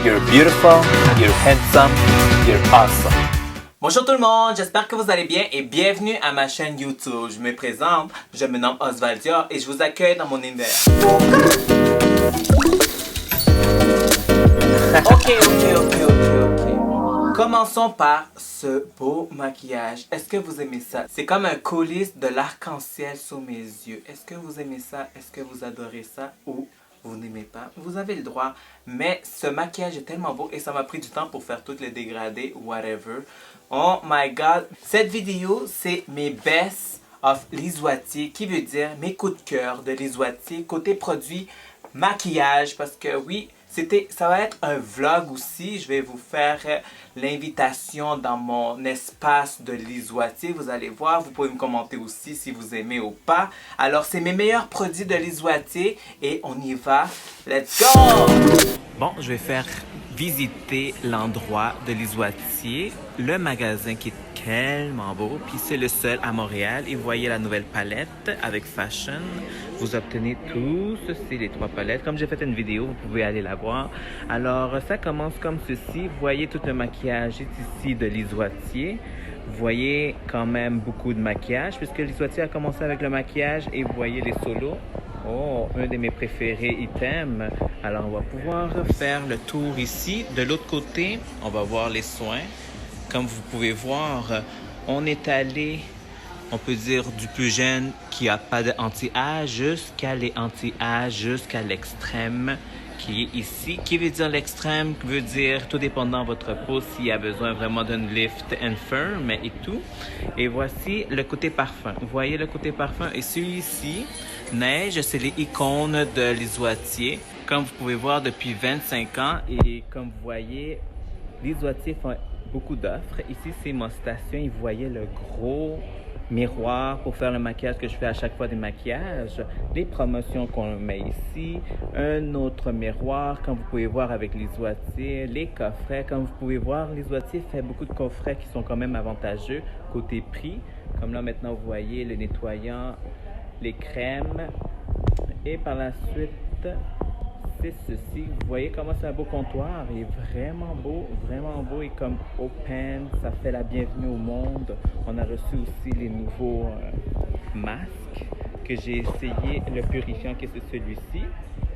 You're beautiful, you're handsome, you're awesome. Bonjour tout le monde, j'espère que vous allez bien et bienvenue à ma chaîne YouTube. Je me présente, je me nomme Osvaldia et je vous accueille dans mon univers. Ok. Commençons par ce beau maquillage. Est-ce que vous aimez ça? C'est comme un coulisse de l'arc-en-ciel sous mes yeux. Est-ce que vous aimez ça? Est-ce que vous adorez ça? Ou vous n'aimez pas? Vous avez le droit. Mais ce maquillage est tellement beau et ça m'a pris du temps pour faire toutes les dégradés, whatever. Oh my god. Cette vidéo, c'est mes best of Lisoitier, qui veut dire mes coups de cœur de Lisoitier côté produit maquillage. Parce que oui, ça va être un vlog aussi. Je vais vous faire l'invitation dans mon espace de Lisoitier. Vous allez voir, vous pouvez me commenter aussi si vous aimez ou pas. Alors, c'est mes meilleurs produits de Lisoitier et on y va. Let's go! Bon, je vais faire visiter l'endroit de Lisoitier, le magasin qui est tellement beau, puis c'est le seul à Montréal. Et vous voyez la nouvelle palette avec Fashion. Vous obtenez tout ceci, les 3 palettes. Comme j'ai fait une vidéo, vous pouvez aller la voir. Alors, ça commence comme ceci. Vous voyez tout le maquillage est ici de Lisoitier. Vous voyez quand même beaucoup de maquillage, puisque Lisoitier a commencé avec le maquillage et vous voyez les solos. Oh, un de mes préférés items. Alors, on va pouvoir faire le tour ici. De l'autre côté, on va voir les soins. Comme vous pouvez voir, on est allé, on peut dire, du plus jeune qui n'a pas d'anti-âge jusqu'à les anti-âge, jusqu'à l'extrême qui est ici. Qui veut dire l'extrême, veut dire tout dépendant de votre peau, s'il y a besoin vraiment d'une lift and firm et tout. Et voici le côté parfum. Vous voyez le côté parfum et celui-ci, Neige, c'est les icônes de Lisoitier. Comme vous pouvez voir depuis 25 ans et comme vous voyez, Lisoitier font beaucoup d'offres. Ici, c'est mon station et vous voyez le gros miroir pour faire le maquillage que je fais à chaque fois des maquillages, les promotions qu'on met ici, un autre miroir comme vous pouvez voir avec Lisoitier, les coffrets comme vous pouvez voir, Lisoitier fait beaucoup de coffrets qui sont quand même avantageux côté prix, comme là maintenant vous voyez le nettoyant, les crèmes et par la suite c'est ceci. Vous voyez comment c'est un beau comptoir, il est vraiment beau et comme open, ça fait la bienvenue au monde. On a reçu aussi les nouveaux masques que j'ai essayé, le purifiant qui est celui-ci,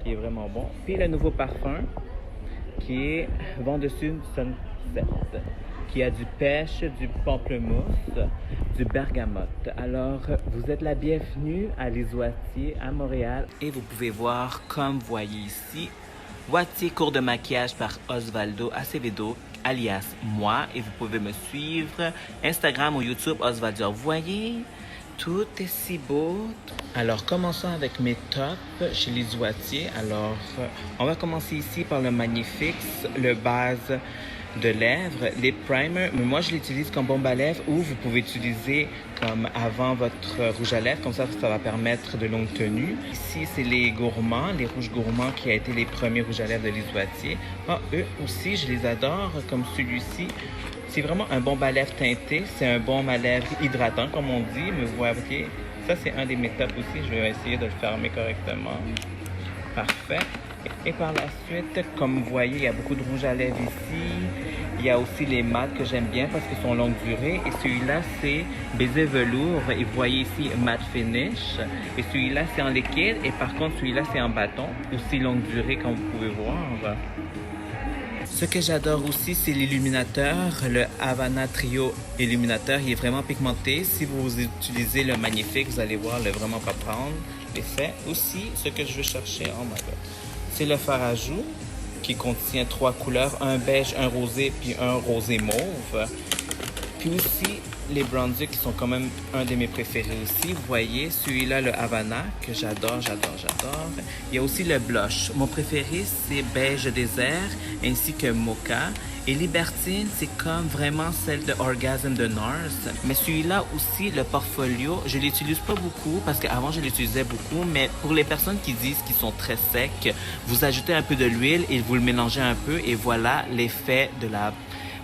qui est vraiment bon. Puis le nouveau parfum qui est Vent dessus Sunset, qui a du pêche, du pamplemousse, du bergamote. Alors, vous êtes la bienvenue à Lisoitier, à Montréal. Et vous pouvez voir, comme vous voyez ici, Wattier cours de maquillage par Osvaldo Acevedo, alias moi. Et vous pouvez me suivre Instagram ou YouTube Osvaldo. Vous voyez, tout est si beau. Alors, commençons avec mes tops chez Lisoitier. Alors, on va commencer ici par le Magnifixe, le base de lèvres, les primers, mais moi je l'utilise comme bombe à lèvres ou vous pouvez utiliser comme avant votre rouge à lèvres, comme ça va permettre de longue tenue. Ici c'est les gourmands, les rouges gourmands qui a été les premiers rouges à lèvres de Lisoitier. Eux aussi je les adore, comme celui-ci. C'est vraiment un bombe à lèvres teinté, c'est un bombe à lèvres hydratant comme on dit, mais vous voyez, ça c'est un des mes tops aussi, je vais essayer de le fermer correctement. Parfait. Et par la suite, comme vous voyez, il y a beaucoup de rouge à lèvres ici. Il y a aussi les mats que j'aime bien parce qu'ils sont longue durée. Et celui-là, c'est baiser velours. Et vous voyez ici matte finish. Et celui-là, c'est en liquide. Et par contre, celui-là, c'est en bâton. Aussi longue durée, comme vous pouvez voir. Ce que j'adore aussi, c'est l'illuminateur, le Havana Trio Illuminateur. Il est vraiment pigmenté. Si vous utilisez le Magnifique, vous allez voir, le vraiment pas prendre l'effet. Aussi, ce que je veux chercher, oh my god, c'est le fard à joues qui contient 3 couleurs, un beige, un rosé, puis un rosé mauve. Puis aussi, les bronzers qui sont quand même un de mes préférés aussi. Vous voyez, celui-là, le Havana, que j'adore. Il y a aussi le blush. Mon préféré, c'est beige désert, ainsi que mocha. Et Libertine, c'est comme vraiment celle de Orgasm de NARS. Mais celui-là aussi, le Portfolio, je l'utilise pas beaucoup parce qu'avant, je l'utilisais beaucoup. Mais pour les personnes qui disent qu'ils sont très secs, vous ajoutez un peu de l'huile et vous le mélangez un peu. Et voilà l'effet de la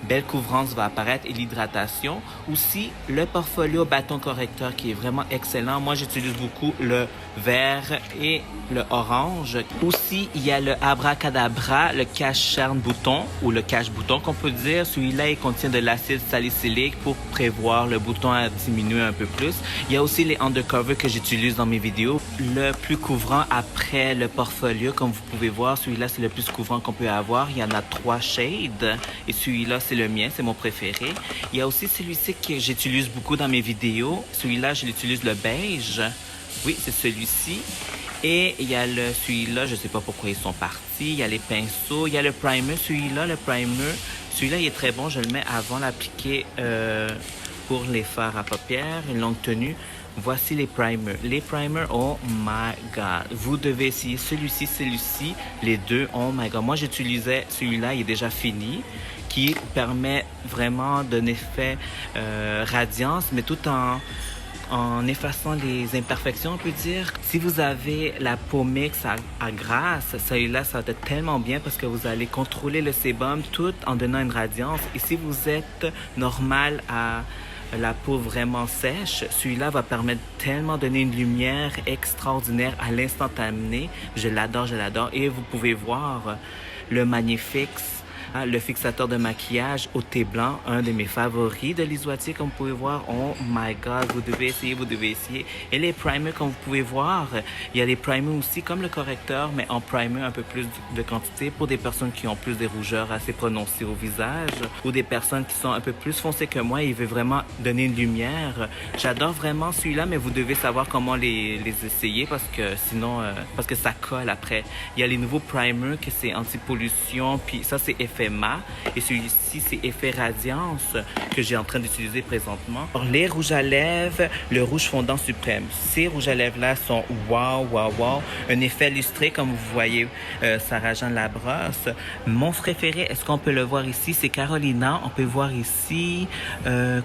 belle couvrance va apparaître et l'hydratation. Aussi, le Portfolio bâton correcteur qui est vraiment excellent. Moi, j'utilise beaucoup le vert et le orange. Aussi, il y a le Abracadabra, le cache-cerne bouton ou le cache-bouton qu'on peut dire. Celui-là, il contient de l'acide salicylique pour prévoir le bouton à diminuer un peu plus. Il y a aussi les undercover que j'utilise dans mes vidéos. Le plus couvrant après le Portfolio, comme vous pouvez voir, celui-là, c'est le plus couvrant qu'on peut avoir. Il y en a 3 shades et celui-là, c'est le mien, c'est mon préféré. Il y a aussi celui-ci que j'utilise beaucoup dans mes vidéos. Celui-là, je l'utilise le beige. Oui, c'est celui-ci. Et il y a celui-là, je ne sais pas pourquoi ils sont partis. Il y a les pinceaux, il y a le primer. Celui-là, celui-là, il est très bon. Je le mets avant l'appliquer pour les fards à paupières, une longue tenue. Voici les primers. Les primers, oh my God. Vous devez essayer celui-ci, les deux, oh my God. Moi, j'utilisais celui-là, il est déjà fini, qui permet vraiment d'un effet radiance, mais tout en effaçant les imperfections, on peut dire. Si vous avez la peau mixte à grasse, celui-là, ça va être tellement bien parce que vous allez contrôler le sébum tout en donnant une radiance. Et si vous êtes normal à la peau vraiment sèche, celui-là va permettre tellement de donner une lumière extraordinaire à l'instantané. Je l'adore. Et vous pouvez voir le Magnifix, le fixateur de maquillage au thé blanc, un de mes favoris de l'Isoitier, comme vous pouvez voir. Oh my God, vous devez essayer. Et les primers, comme vous pouvez voir, il y a des primers aussi, comme le correcteur, mais en primer un peu plus de quantité pour des personnes qui ont plus des rougeurs assez prononcées au visage ou des personnes qui sont un peu plus foncées que moi et veulent vraiment donner une lumière. J'adore vraiment celui-là, mais vous devez savoir comment les essayer parce que sinon, parce que ça colle après. Il y a les nouveaux primers que c'est anti-pollution, puis ça c'est effet mat et celui-ci c'est effet radiance que j'ai en train d'utiliser présentement. Alors, les rouges à lèvres, le rouge fondant suprême. Ces rouges à lèvres là sont wow. Un effet lustré comme vous voyez Sarah-Jeanne Labrosse. Mon préféré, est-ce qu'on peut le voir ici? C'est Carolina. On peut voir ici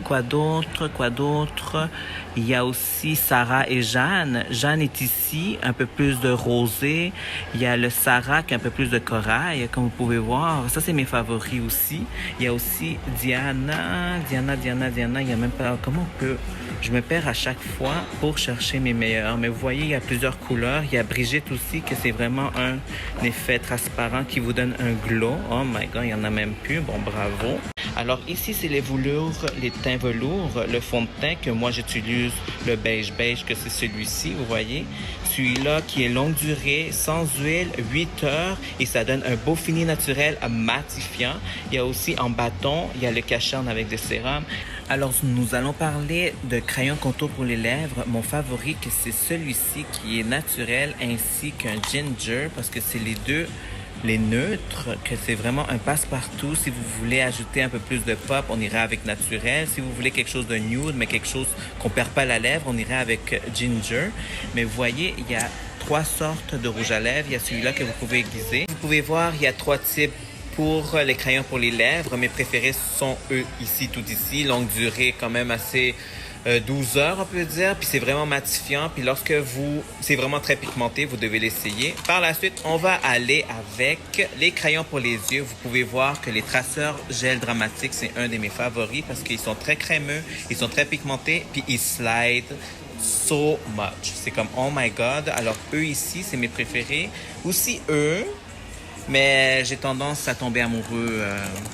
quoi d'autre? Il y a aussi Sarah et Jeanne. Jeanne est ici, un peu plus de rosé. Il y a le Sarah qui est un peu plus de corail, comme vous pouvez voir. Ça, c'est mes favoris aussi. Il y a aussi Diana. Il y a même pas... Comment on peut... Je me perds à chaque fois pour chercher mes meilleurs. Mais vous voyez, il y a plusieurs couleurs. Il y a Brigitte aussi, que c'est vraiment un effet transparent qui vous donne un glow. Oh my God, il y en a même plus. Bon, bravo. Alors ici, c'est les velours, les teints velours, le fond de teint que moi j'utilise, le beige, que c'est celui-ci, vous voyez. Celui-là qui est longue durée, sans huile, 8 heures et ça donne un beau fini naturel matifiant. Il y a aussi en bâton, il y a le cache-cerne avec des sérums. Alors nous allons parler de crayon contour pour les lèvres. Mon favori, que c'est celui-ci qui est naturel ainsi qu'un ginger parce que c'est les neutres, que c'est vraiment un passe-partout. Si vous voulez ajouter un peu plus de pop, on irait avec naturel. Si vous voulez quelque chose de nude, mais quelque chose qu'on perd pas la lèvre, on irait avec ginger. Mais vous voyez, il y a 3 sortes de rouge à lèvres. Il y a celui-là que vous pouvez aiguiser. Vous pouvez voir, il y a 3 types pour les crayons pour les lèvres. Mes préférés sont eux ici, tout ici. Longue durée quand même assez... 12 heures, on peut dire, puis c'est vraiment matifiant, puis c'est vraiment très pigmenté, vous devez l'essayer. Par la suite, on va aller avec les crayons pour les yeux. Vous pouvez voir que les traceurs gel dramatique, c'est un de mes favoris parce qu'ils sont très crémeux, ils sont très pigmentés, puis ils slide so much. C'est comme, oh my God. Alors, eux ici, c'est mes préférés. Aussi, eux... mais j'ai tendance à tomber amoureux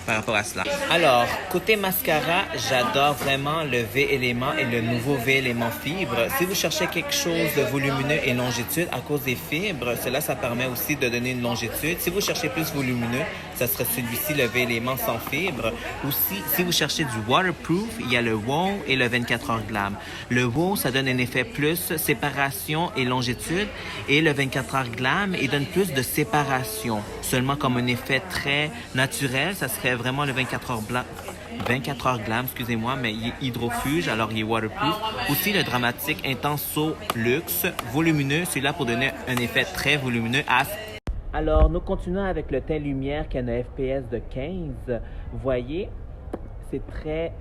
par rapport à cela. Alors, côté mascara, j'adore vraiment le V-Élément et le nouveau V-Élément Fibre. Si vous cherchez quelque chose de volumineux et longitude à cause des fibres, ça permet aussi de donner une longitude. Si vous cherchez plus volumineux, ça serait celui-ci, le V-Élément sans fibre. Aussi, si vous cherchez du waterproof, il y a le Wow et le 24 heures Glam. Le Wow, ça donne un effet plus séparation et longitude. Et le 24 heures Glam, il donne plus de séparation. Seulement comme un effet très naturel, ça serait vraiment le 24 heures Glam, excusez-moi, mais il est hydrofuge, alors il est waterproof. Aussi le dramatique Intenso Luxe, volumineux, celui-là pour donner un effet très volumineux. Alors, nous continuons avec le teint lumière qui a un FPS de 15. Vous voyez, c'est très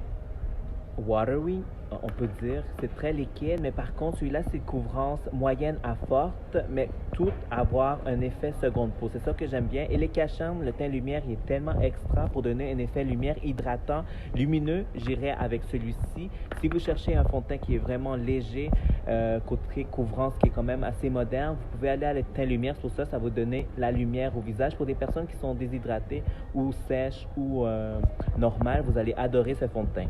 watery, on peut dire. C'est très liquide, mais par contre, celui-là, c'est couvrance moyenne à forte, mais tout avoir un effet seconde peau. C'est ça que j'aime bien. Et les cachemires, le teint lumière, il est tellement extra pour donner un effet lumière hydratant, lumineux. J'irai avec celui-ci. Si vous cherchez un fond de teint qui est vraiment léger, côté couvrance qui est quand même assez moderne, vous pouvez aller à le teint lumière. Pour ça, ça va vous donner la lumière au visage. Pour des personnes qui sont déshydratées ou sèches ou normales, vous allez adorer ce fond de teint.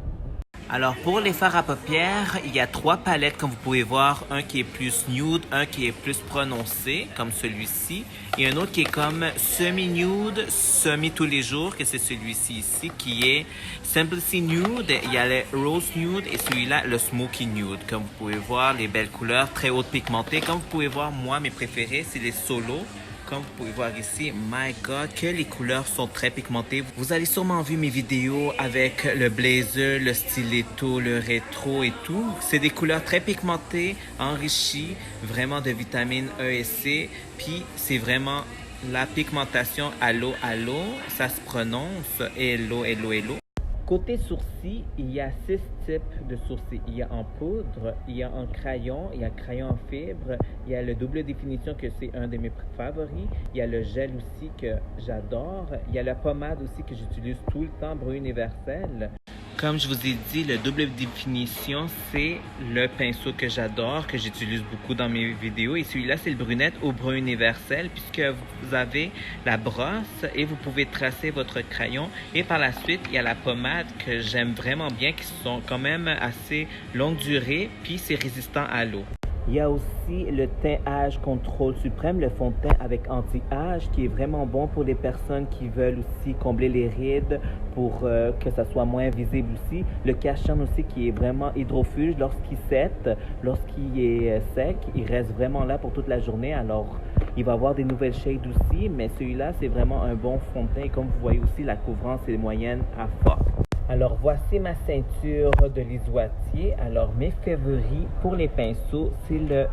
Alors pour les fards à paupières, il y a 3 palettes comme vous pouvez voir. Un qui est plus nude, un qui est plus prononcé comme celui-ci et un autre qui est comme semi-nude, semi tous les jours, que c'est celui-ci ici qui est Simplicity Nude. Il y a le Rose Nude et celui-là le Smoky Nude. Comme vous pouvez voir, les belles couleurs très hautes pigmentées. Comme vous pouvez voir, moi mes préférés c'est les solos. Comme vous pouvez voir ici, my God, que les couleurs sont très pigmentées. Vous avez sûrement vu mes vidéos avec le blazer, le stiletto, le rétro et tout. C'est des couleurs très pigmentées, enrichies, vraiment de vitamines E et C. Puis c'est vraiment la pigmentation à l'eau, ça se prononce hello, hello, hello. Côté sourcils, il y a 6 types de sourcils. Il y a en poudre, il y a en crayon, il y a crayon en fibre, il y a le double définition que c'est un de mes favoris, il y a le gel aussi que j'adore, il y a la pommade aussi que j'utilise tout le temps, brun universel. Comme je vous ai dit, le double définition, c'est le pinceau que j'adore, que j'utilise beaucoup dans mes vidéos. Et celui-là, c'est le brunette au brun universel, puisque vous avez la brosse et vous pouvez tracer votre crayon. Et par la suite, il y a la pommade que j'aime vraiment bien, qui sont quand même assez longue durée, puis c'est résistant à l'eau. Il y a aussi le teint âge contrôle suprême, le fond de teint avec anti-âge qui est vraiment bon pour les personnes qui veulent aussi combler les rides pour que ça soit moins visible aussi. Le cache-cerne aussi qui est vraiment hydrofuge lorsqu'il sète, lorsqu'il est sec, il reste vraiment là pour toute la journée. Alors, il va avoir des nouvelles shades aussi, mais celui-là, c'est vraiment un bon fond de teint. Et comme vous voyez aussi, la couvrance est moyenne à forte. Alors, voici ma ceinture de l'isoatier. Alors, mes favoris pour les pinceaux, c'est le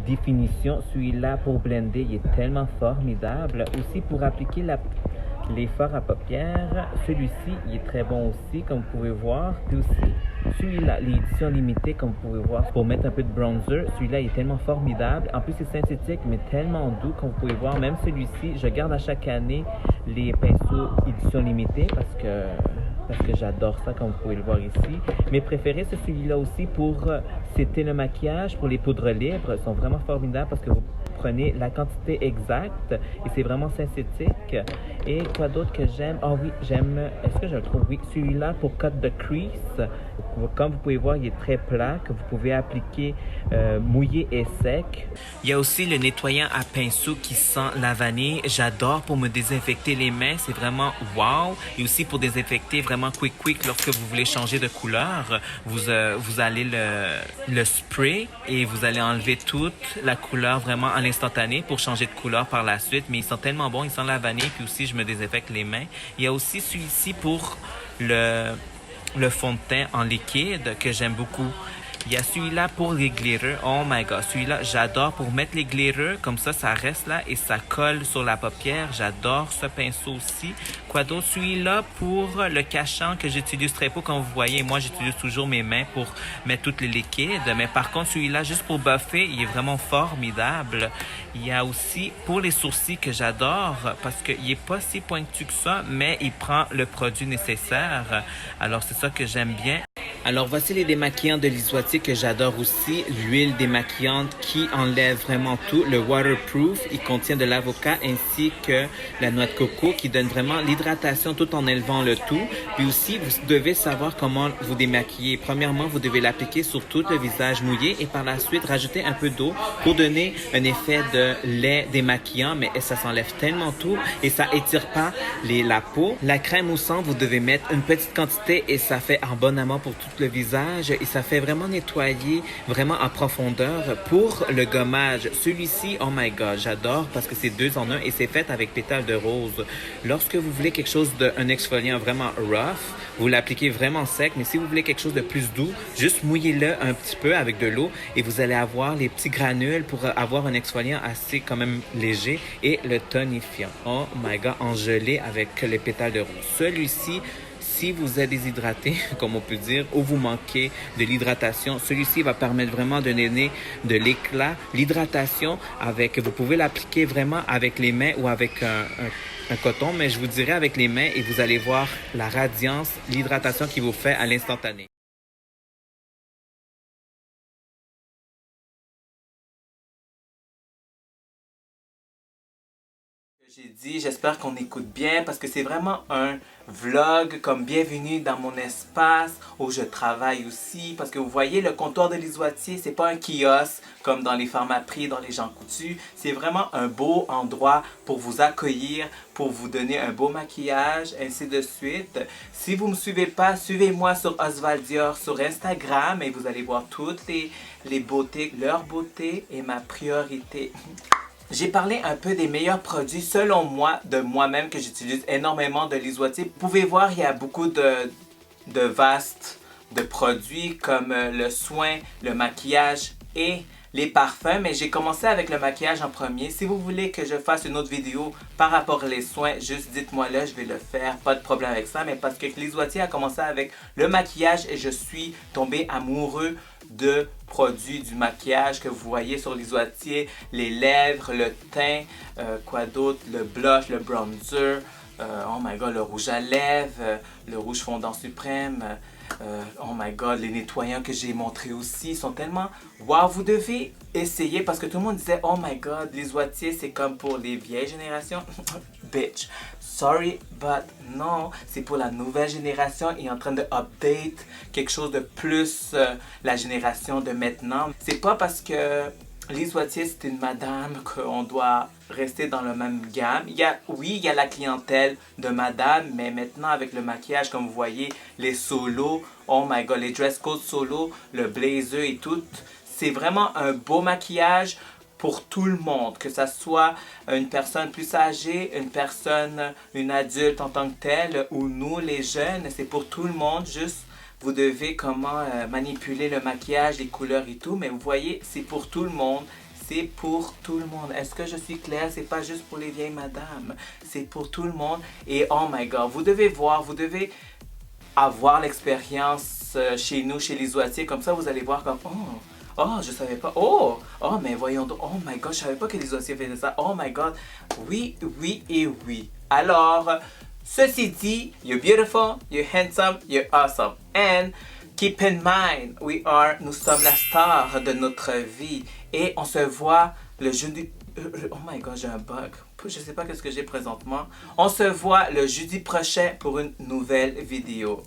définition. Celui-là pour blender, il est tellement formidable. Aussi, pour appliquer les fards à paupières, celui-ci, il est très bon aussi, comme vous pouvez voir. Puis aussi, celui-là, l'édition limitée, comme vous pouvez voir, pour mettre un peu de bronzer. Celui-là, il est tellement formidable. En plus, c'est synthétique, mais tellement doux, comme vous pouvez voir. Même celui-ci, je garde à chaque année les pinceaux édition limitée parce que j'adore ça, comme vous pouvez le voir ici. Mes préférés, c'est celui-là aussi pour c'était le maquillage, pour les poudres libres. Ils sont vraiment formidables parce que vous prenez la quantité exacte et c'est vraiment synthétique. Et quoi d'autre que j'aime? Ah oui, j'aime, est-ce que je le trouve? Oui, celui-là pour cut the crease. Comme vous pouvez voir, il est très plat, que vous pouvez appliquer mouillé et sec. Il y a aussi le nettoyant à pinceau qui sent la vanille. J'adore pour me désinfecter les mains. C'est vraiment wow. Et aussi pour désinfecter vraiment quick lorsque vous voulez changer de couleur. Vous allez le spray et vous allez enlever toute la couleur vraiment en instantané pour changer de couleur par la suite. Mais ils sont tellement bons. Ils sentent la vanille. Puis aussi, je me désinfecte les mains. Il y a aussi celui-ci pour le fond de teint en liquide que j'aime beaucoup. Il y a celui-là pour les glitters. Oh my God, celui-là, j'adore pour mettre les glitters. Comme ça reste là et ça colle sur la paupière. J'adore ce pinceau aussi. Quoi d'autre? Celui-là pour le cachant que j'utilise très peu. Comme vous voyez, moi, j'utilise toujours mes mains pour mettre tous les liquides. Mais par contre, celui-là, juste pour buffer, il est vraiment formidable. Il y a aussi pour les sourcils que j'adore parce qu'il n'est pas si pointu que ça, mais il prend le produit nécessaire. Alors, c'est ça que j'aime bien. Alors, voici les démaquillants de l'isoatier que j'adore aussi. L'huile démaquillante qui enlève vraiment tout. Le waterproof, il contient de l'avocat ainsi que la noix de coco qui donne vraiment l'hydratation tout en élevant le tout. Puis aussi, vous devez savoir comment vous démaquiller. Premièrement, vous devez l'appliquer sur tout le visage mouillé et par la suite, rajouter un peu d'eau pour donner un effet de lait démaquillant. Mais ça s'enlève tellement tout et ça étire pas la peau. La crème moussante, vous devez mettre une petite quantité et ça fait abondamment pour tout le visage et ça fait vraiment nettoyer vraiment en profondeur. Pour le gommage, celui-ci, oh my God, j'adore parce que c'est 2 en 1 et c'est fait avec pétales de rose. Lorsque vous voulez quelque chose d'un exfoliant vraiment rough, vous l'appliquez vraiment sec, mais si vous voulez quelque chose de plus doux, juste mouillez-le un petit peu avec de l'eau et vous allez avoir les petits granules pour avoir un exfoliant assez quand même léger et le tonifiant. Oh my God, en gelée avec les pétales de rose. Celui-ci, si vous êtes déshydraté, comme on peut dire, ou vous manquez de l'hydratation, celui-ci va permettre vraiment de donner de l'éclat. L'hydratation, vous pouvez l'appliquer vraiment avec les mains ou avec un coton, mais je vous dirais avec les mains et vous allez voir la radiance, l'hydratation qu'il vous fait à l'instantané. J'ai dit, j'espère qu'on écoute bien parce que c'est vraiment un vlog comme bienvenue dans mon espace où je travaille aussi parce que vous voyez le comptoir de l'Isoitier, c'est pas un kiosque comme dans les Pharmaprix, dans les Jean Coutu, c'est vraiment un beau endroit pour vous accueillir, pour vous donner un beau maquillage, ainsi de suite. Si vous me suivez pas, suivez-moi sur Oswald Dior sur Instagram et vous allez voir toutes les beautés, leur beauté est ma priorité. J'ai parlé un peu des meilleurs produits selon moi, de moi-même, que j'utilise énormément de l'Isoitier. Vous pouvez voir, il y a beaucoup de vastes de produits comme le soin, le maquillage et les parfums. Mais j'ai commencé avec le maquillage en premier. Si vous voulez que je fasse une autre vidéo par rapport aux soins, juste dites-moi là, je vais le faire. Pas de problème avec ça. Mais parce que l'Isoitier a commencé avec le maquillage et je suis tombé amoureux de produits du maquillage que vous voyez sur l'Isoitier, les lèvres, le teint, quoi d'autre, le blush, le bronzer, oh my god, le rouge à lèvres, le rouge fondant suprême, oh my god, les nettoyants que j'ai montrés aussi sont tellement wow, vous devez essayer parce que tout le monde disait oh my god, l'Isoitier c'est comme pour les vieilles générations. Bitch, sorry, but non, c'est pour la nouvelle génération et en train de update quelque chose de plus la génération de maintenant. C'est pas parce que l'Isoitier c'est une madame qu'on doit rester dans le même gamme. Oui, il y a la clientèle de madame, mais maintenant avec le maquillage, comme vous voyez, les solos, oh my god, les dress code solo, le blazer et tout, c'est vraiment un beau maquillage pour tout le monde, que ça soit une personne plus âgée, une adulte en tant que telle, ou nous les jeunes, c'est pour tout le monde, juste vous devez comment manipuler le maquillage, les couleurs et tout, mais vous voyez, c'est pour tout le monde. C'est pour tout le monde. Est-ce que je suis claire? C'est pas juste pour les vieilles madames. C'est pour tout le monde. Et oh my god, vous devez voir, vous devez avoir l'expérience chez nous, chez l'Isoitier. Comme ça, vous allez voir comme, oh, je savais pas. Oh, mais voyons donc. Oh my god, je savais pas que l'Isoitier faisait ça. Oh my god. Oui, oui et oui. Alors, ceci dit, you're beautiful, you're handsome, you're awesome. And keep in mind, nous sommes la star de notre vie. Et on se voit le jeudi... Oh my god, j'ai un bug. Je sais pas qu'est-ce que j'ai présentement. On se voit le jeudi prochain pour une nouvelle vidéo.